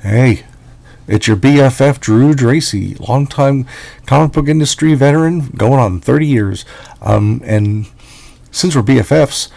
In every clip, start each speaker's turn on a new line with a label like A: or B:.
A: Hey, it's your BFF Drew Dracy, longtime comic book industry veteran, going on 30 years. And since we're BFFs,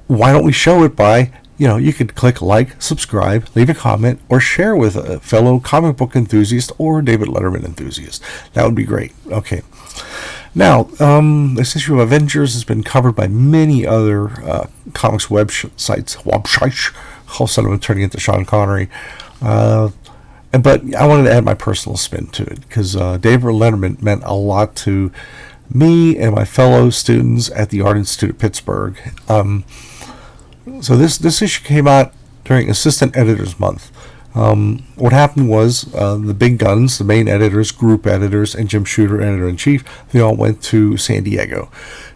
A: why don't we show it by, you could click like, subscribe, leave a comment, or share with a fellow comic book enthusiast or David Letterman enthusiast. That would be great. Okay. Now, this issue of Avengers has been covered by many other comics websites. All of a sudden I'm turning into Sean Connery. But I wanted to add my personal spin to it because David Letterman meant a lot to me and my fellow students at the Art Institute of Pittsburgh. So this issue came out during Assistant Editors Month. What happened was the big guns, the main editors, group editors, and Jim Shooter, editor-in-chief, they all went to San Diego.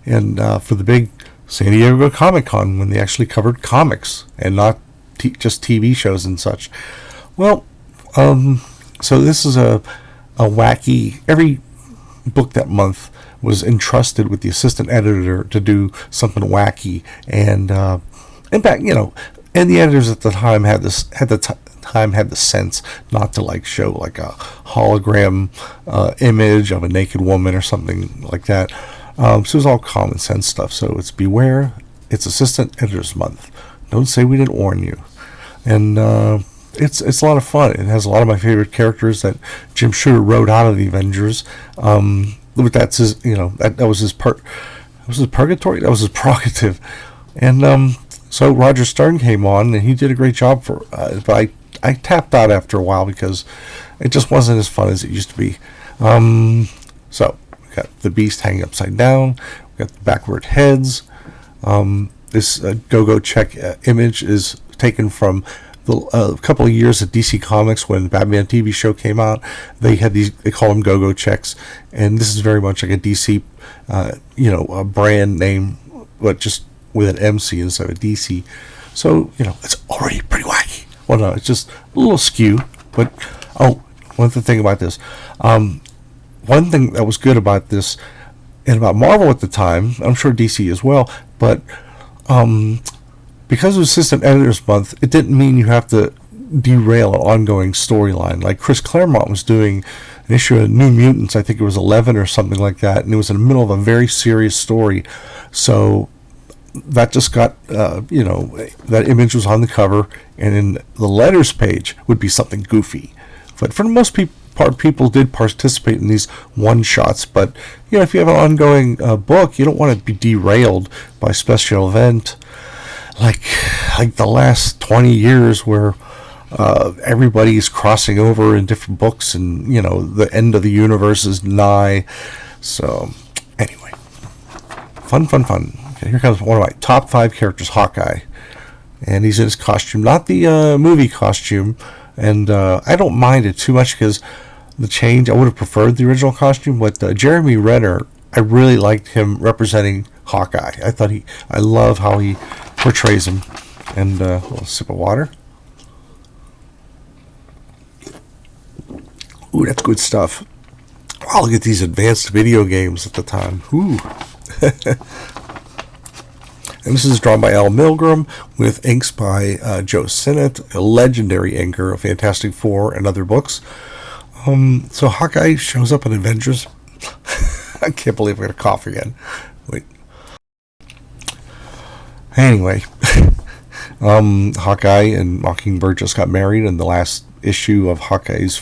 A: And for the big San Diego Comic-Con, when they actually covered comics and not just TV shows and such. Well, so this is a wacky, every book that month was entrusted with the assistant editor to do something wacky, and in fact, and the editors at the time had the sense not to show a hologram image of a naked woman or something like that. So it was all common sense stuff. So it's beware, it's Assistant Editors Month. Don't say we didn't warn you. And it's a lot of fun. It has a lot of my favorite characters that Jim Shooter wrote out of the Avengers. That's his, that was his was his purgatory. That was his prerogative. And so Roger Stern came on, and he did a great job but I tapped out after a while because it just wasn't as fun as it used to be. So we got the beast hanging upside down. We got the backward heads. This go-go check image is taken from a couple of years at DC Comics when the Batman TV show came out. They had they call them go-go checks, and this is very much like a DC, a brand name, but just with an MC instead of a DC. So, it's already pretty wacky. Well, no, it's just a little skew, but, one thing about this. One thing that was good about this, and about Marvel at the time, I'm sure DC as well, but, because it was Assistant Editors Month, it didn't mean you have to derail an ongoing storyline. Like Chris Claremont was doing an issue of New Mutants, I think it was 11 or something like that, and it was in the middle of a very serious story. So that just got, that image was on the cover, and in the letters page would be something goofy. But for the most part, people did participate in these one-shots. But, if you have an ongoing book, you don't want to be derailed by special event like the last 20 years where everybody's crossing over in different books and, the end of the universe is nigh. So, anyway. Fun. Okay, here comes one of my top 5 characters, Hawkeye. And he's in his costume, not the movie costume. And I don't mind it too much because the change, I would have preferred the original costume. But Jeremy Renner, I really liked him representing Hawkeye. I love how he portrays him. And a little sip of water. Ooh, that's good stuff. Wow, look at these advanced video games at the time. Ooh. And this is drawn by Al Milgrom with inks by Joe Sinnott, a legendary inker of Fantastic Four and other books. So Hawkeye shows up in Avengers. I can't believe I'm going to cough again. Wait. Anyway, Hawkeye and Mockingbird just got married in the last issue of Hawkeye's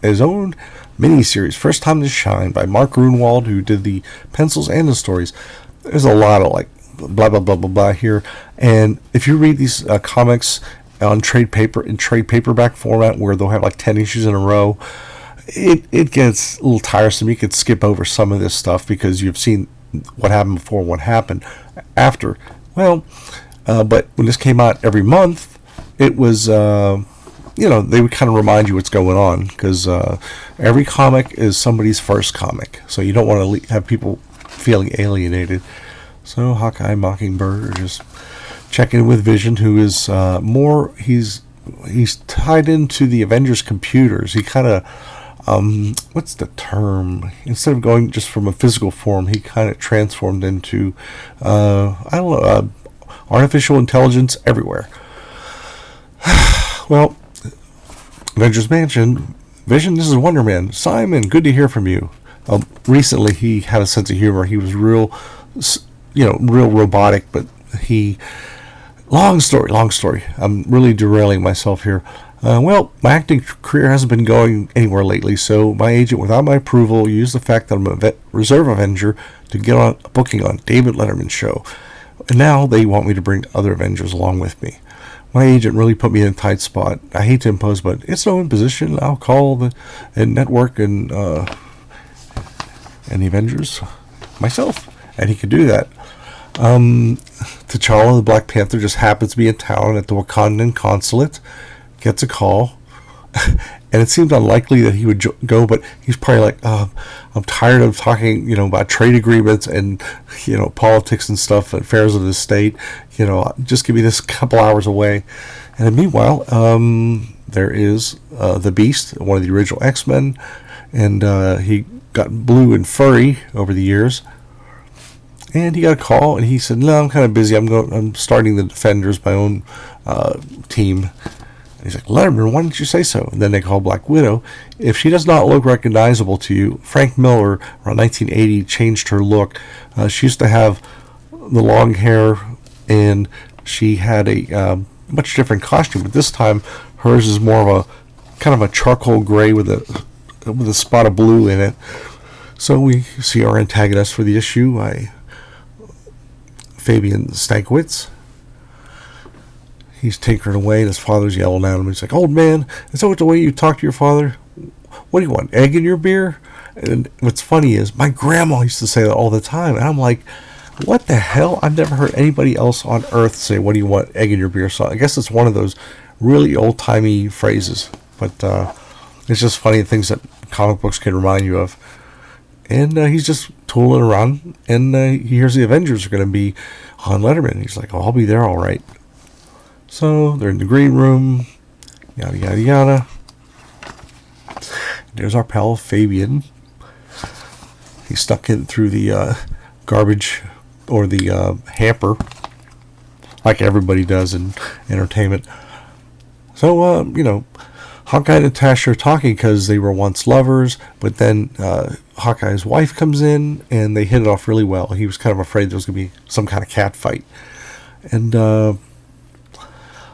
A: his own miniseries, First Time to Shine, by Mark Grunwald, who did the pencils and the stories. There's a lot of blah blah blah blah blah here, and if you read these comics on trade paperback format where they'll have 10 issues in a row, it gets a little tiresome. You could skip over some of this stuff because you've seen what happened before and what happened after. Well, but when this came out every month, it was they would kind of remind you what's going on because every comic is somebody's first comic, so you don't want to have people feeling alienated. So Hawkeye, Mockingbird are just checking in with Vision, who is he's tied into the Avengers computers. He kind of what's the term? Instead of going just from a physical form, he kind of transformed into artificial intelligence everywhere. Well, Avengers Mansion, Vision, this is Wonder Man. Simon, good to hear from you. Recently, he had a sense of humor. He was real robotic, but long story. I'm really derailing myself here. Well, my acting career hasn't been going anywhere lately, so my agent, without my approval, used the fact that I'm a reserve Avenger to get on a booking on David Letterman's show. And now they want me to bring other Avengers along with me. My agent really put me in a tight spot. I hate to impose, but it's no imposition. I'll call the network and the Avengers myself, and he could do that. T'Challa, the Black Panther, just happens to be in town at the Wakandan consulate, gets a call, and it seemed unlikely that he would go, but he's probably like, I'm tired of talking, about trade agreements and, politics and stuff, affairs of the state, just give me this couple hours away. And meanwhile, there is the Beast, one of the original X-Men, and he got blue and furry over the years. And he got a call, and he said, "No, I'm kind of busy. I'm starting the Defenders, my own team." And he's like, "Letterman, why didn't you say so?" And then they call Black Widow. If she does not look recognizable to you, Frank Miller, around 1980, changed her look. She used to have the long hair, and she had a much different costume. But this time, hers is more of a kind of a charcoal gray with a spot of blue in it. So we see our antagonist for the issue, Fabian Stankiewicz. He's tinkered away, and his father's yelling at him. He's like, "Old man, is that the way you talk to your father? What do you want, egg in your beer?" And what's funny is my grandma used to say that all the time, and I'm like, what the hell? I've never heard anybody else on earth say, "What do you want, egg in your beer?" So I guess it's one of those really old-timey phrases, but it's just funny things that comic books can remind you of. And he's just tooling around, and he hears the Avengers are going to be on Letterman. He's like, "Oh, I'll be there all right." So they're in the green room, yada, yada, yada. There's our pal Fabian. He's stuck in through the garbage or the hamper, like everybody does in entertainment. So, Hawkeye and Natasha are talking because they were once lovers, but then Hawkeye's wife comes in, and they hit it off really well. He was kind of afraid there was going to be some kind of cat fight. And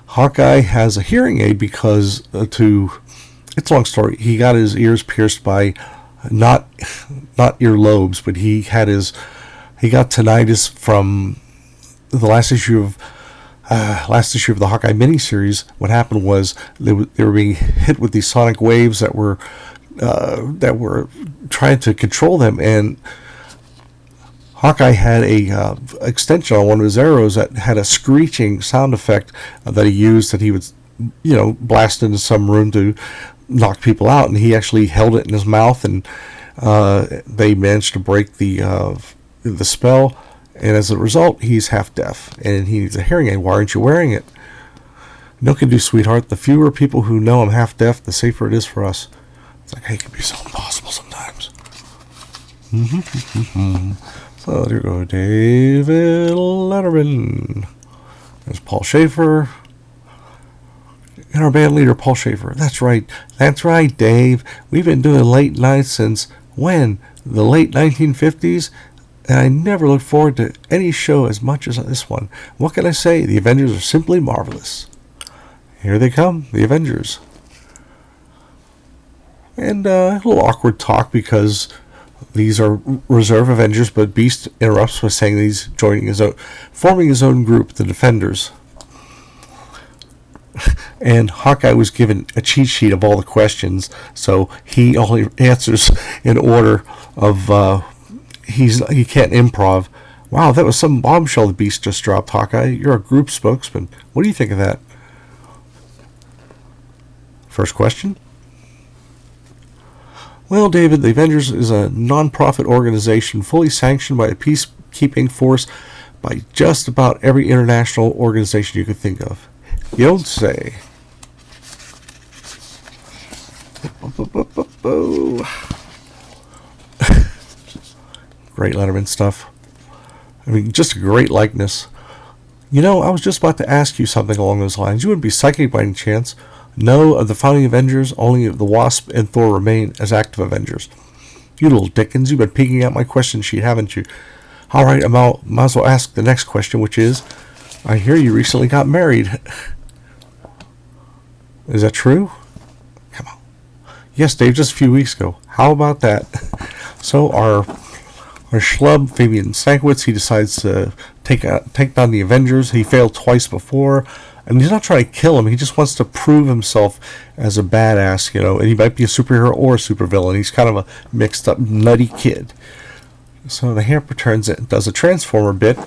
A: Hawkeye has a hearing aid because, it's a long story, he got his ears pierced by, not earlobes, but he got tinnitus from the last issue of the Hawkeye miniseries. What happened was they were being hit with these sonic waves that were trying to control them, and Hawkeye had a extension on one of his arrows that had a screeching sound effect that he used, that he would blast into some room to knock people out, and he actually held it in his mouth, and they managed to break the spell. And as a result, he's half deaf, and he needs a hearing aid. Why aren't you wearing it? No can do, sweetheart. The fewer people who know I'm half deaf, the safer it is for us. It's like, hey, it can be so impossible sometimes. So there you go, David Letterman. There's Paul Schaefer. And our band leader, Paul Schaefer. That's right, Dave. We've been doing late nights since when? The late 1950s? And I never looked forward to any show as much as this one. What can I say? The Avengers are simply marvelous. Here they come, the Avengers. And a little awkward talk because these are reserve Avengers, but Beast interrupts by saying he's forming his own group, the Defenders. And Hawkeye was given a cheat sheet of all the questions, so he only answers in order of... He can't improv. Wow, that was some bombshell the Beast just dropped, Hawkeye. You're a group spokesman. What do you think of that? First question. Well, David, the Avengers is a non-profit organization fully sanctioned by a peacekeeping force by just about every international organization you could think of. You don't say. Great Letterman stuff. I mean, just a great likeness. I was just about to ask you something along those lines. You wouldn't be psychic by any chance. No, of the founding Avengers, only the Wasp and Thor remain as active Avengers. You little Dickens, you've been peeking at my question sheet, haven't you? All right, I might as well ask the next question, which is, I hear you recently got married. Is that true? Come on. Yes, Dave, just a few weeks ago. How about that? So our schlub, Fabian Stankiewicz, he decides to take down the Avengers. He failed twice before. And he's not trying to kill him. He just wants to prove himself as a badass, and he might be a superhero or a supervillain. He's kind of a mixed up, nutty kid. So the Hamper does a Transformer bit,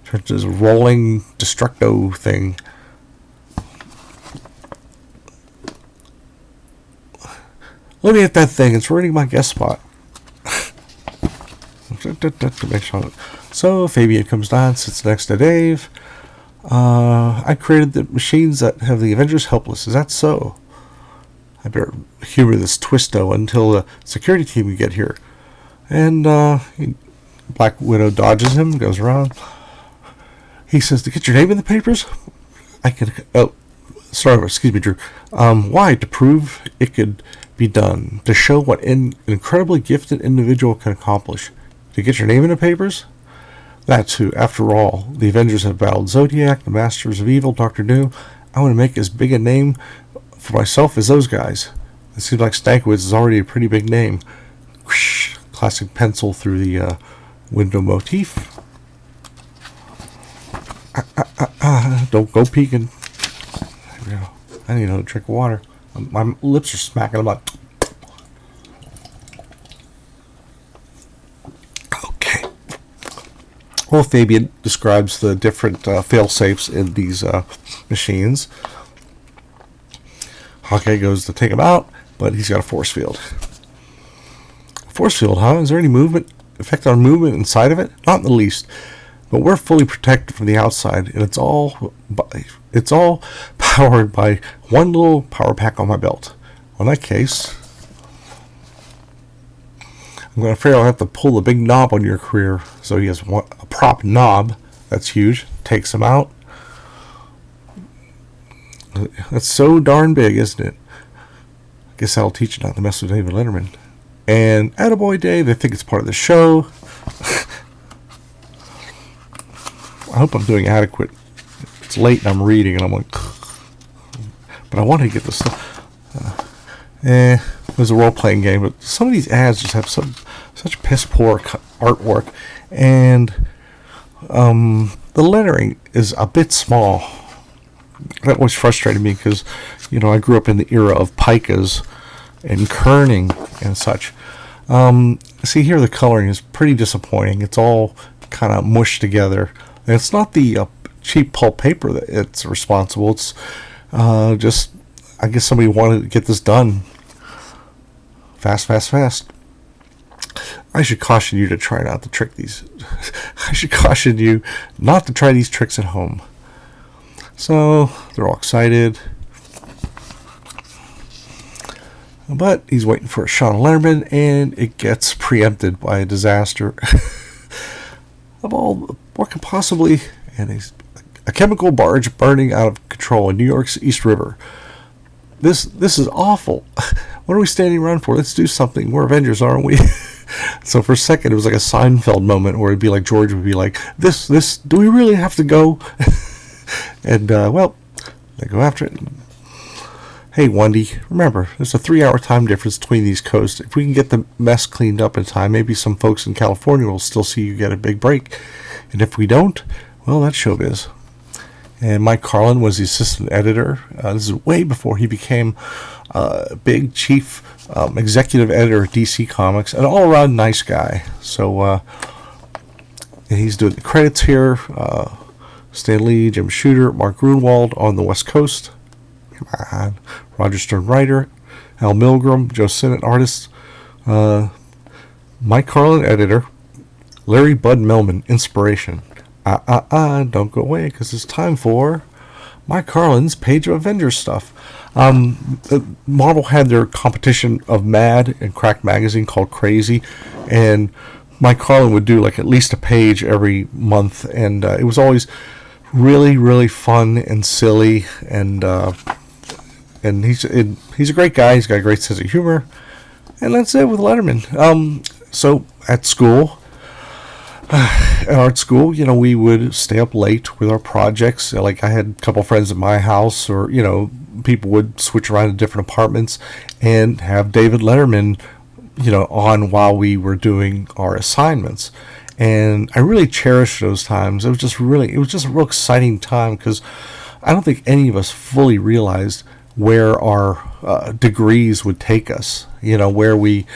A: turns his rolling Destructo thing. Look at that thing. It's ruining my guest spot. So Fabian comes down, sits next to Dave. I created the machines that have the Avengers helpless. Is that so? I better humor this twisto until the security team can get here. And Black Widow dodges him, goes around. He says, to get your name in the papers? Excuse me, Drew. Why? To prove it could be done. To show what an incredibly gifted individual can accomplish. To get your name in the papers? That's who. After all, the Avengers have battled Zodiac, the Masters of Evil, Dr. Doom. I want to make as big a name for myself as those guys. It seems like Stankiewicz is already a pretty big name. Whoosh, classic pencil through the window motif. Don't go peeking. There we go. I need another drink of water. My lips are smacking. I'm like... Well, Fabian describes the different fail-safes in these machines. Hawkeye goes to take him out, but he's got a force field. Force field, huh? Is there any effect on movement inside of it? Not in the least. But we're fully protected from the outside, and it's all powered by one little power pack on my belt. Well, in that case, I'm afraid I'll have to pull the big knob on your career. So he has a prop knob. That's huge. Takes him out. That's so darn big, isn't it? I guess that'll teach you not to mess with David Letterman. And attaboy Dave, they think it's part of the show. I hope I'm doing adequate. It's late and I'm reading and I'm like... But I want to get this stuff. It was a role-playing game, but some of these ads just have such piss-poor artwork, and the lettering is a bit small. That always frustrated me because, I grew up in the era of pikas and kerning and such. See here, the coloring is pretty disappointing. It's all kind of mushed together. And it's not the cheap pulp paper that it's responsible. It's just, I guess somebody wanted to get this done. Fast. I should caution you to try not to trick these. I should caution you not to try these tricks at home. So, they're all excited. But he's waiting for a shot of Letterman, and it gets preempted by a disaster. What could possibly... And a chemical barge burning out of control in New York's East River. This is awful. What are we standing around for? Let's do something. We're Avengers, aren't we? So for a second, it was like a Seinfeld moment where it'd be like George would be like, this, do we really have to go? And, they go after it. Hey, Wendy, remember, there's a 3-hour time difference between these coasts. If we can get the mess cleaned up in time, maybe some folks in California will still see you get a big break. And if we don't, well, that's showbiz. And Mike Carlin was the assistant editor. This is way before he became big chief executive editor at DC Comics. An all-around nice guy. So and he's doing the credits here. Stan Lee, Jim Shooter, Mark Grunwald on the West Coast. Come on. Roger Stern writer. Al Milgrom, Joe Sinnott artist. Mike Carlin editor. Larry Bud Melman inspiration. Don't go away, because it's time for Mike Carlin's Page of Avengers stuff. Marvel had their competition of Mad and Crack magazine called Crazy, and Mike Carlin would do like at least a page every month, and it was always really, really fun and silly, and and he's a great guy. He's got a great sense of humor, and that's it with Letterman. So at school, at art school, we would stay up late with our projects. Like I had a couple friends at my house, or people would switch around to different apartments and have David Letterman, on while we were doing our assignments. And I really cherished those times. It was just a real exciting time, because I don't think any of us fully realized where our degrees would take us. Where we,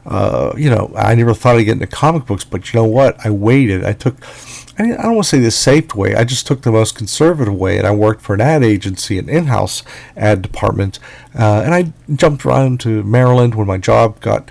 A: I never thought I'd get into comic books, but you know what? I waited. I don't want to say the safe way. I just took the most conservative way, and I worked for an ad agency, an in-house ad department, and I jumped around to Maryland when my job got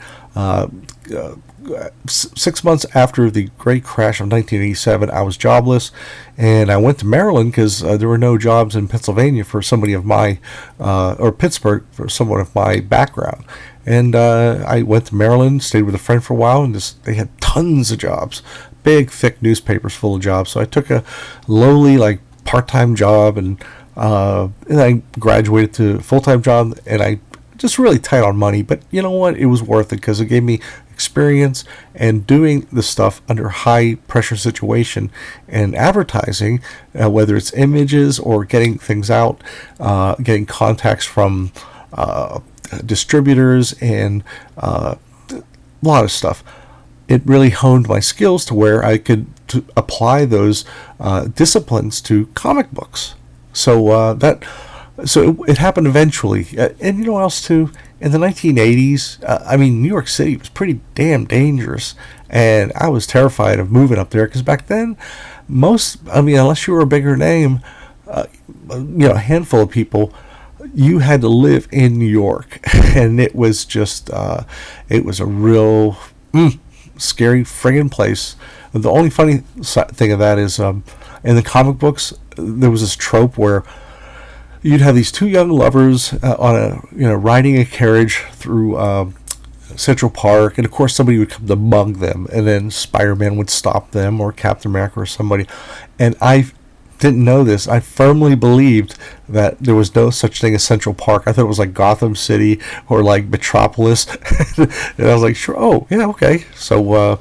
A: 6 months after the great crash of 1987. I was jobless, and I went to Maryland because there were no jobs in Pennsylvania for somebody of my, or Pittsburgh for someone of my background. And I went to Maryland, stayed with a friend for a while, and they had tons of jobs, big, thick newspapers full of jobs. So I took a lowly, part-time job, and I graduated to a full-time job, and I just really tight on money. But you know what? It was worth it, because it gave me experience, and doing the stuff under high-pressure situation and advertising, whether it's images or getting things out, getting contacts from distributors, and a lot of stuff. It really honed my skills to where I could apply those disciplines to comic books. So it happened eventually. And you know what else too? In the 1980s, New York City was pretty damn dangerous, and I was terrified of moving up there, because back then, unless you were a bigger name, a handful of people, you had to live in New York, and it was just, it was a real scary friggin' place. The only funny thing of that is, in the comic books, there was this trope where you'd have these two young lovers riding a carriage through Central Park, and of course somebody would come to mug them, and then Spider-Man would stop them, or Captain America, or somebody. And I didn't know this. I firmly believed that there was no such thing as Central Park. I thought it was like Gotham City or like Metropolis. And I was like, sure, oh, yeah, okay. So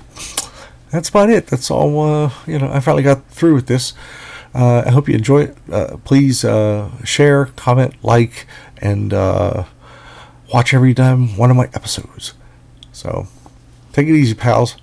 A: that's about it. That's all, I finally got through with this. I hope you enjoy it. Please share, comment, like, and watch every time one of my episodes. So take it easy, pals.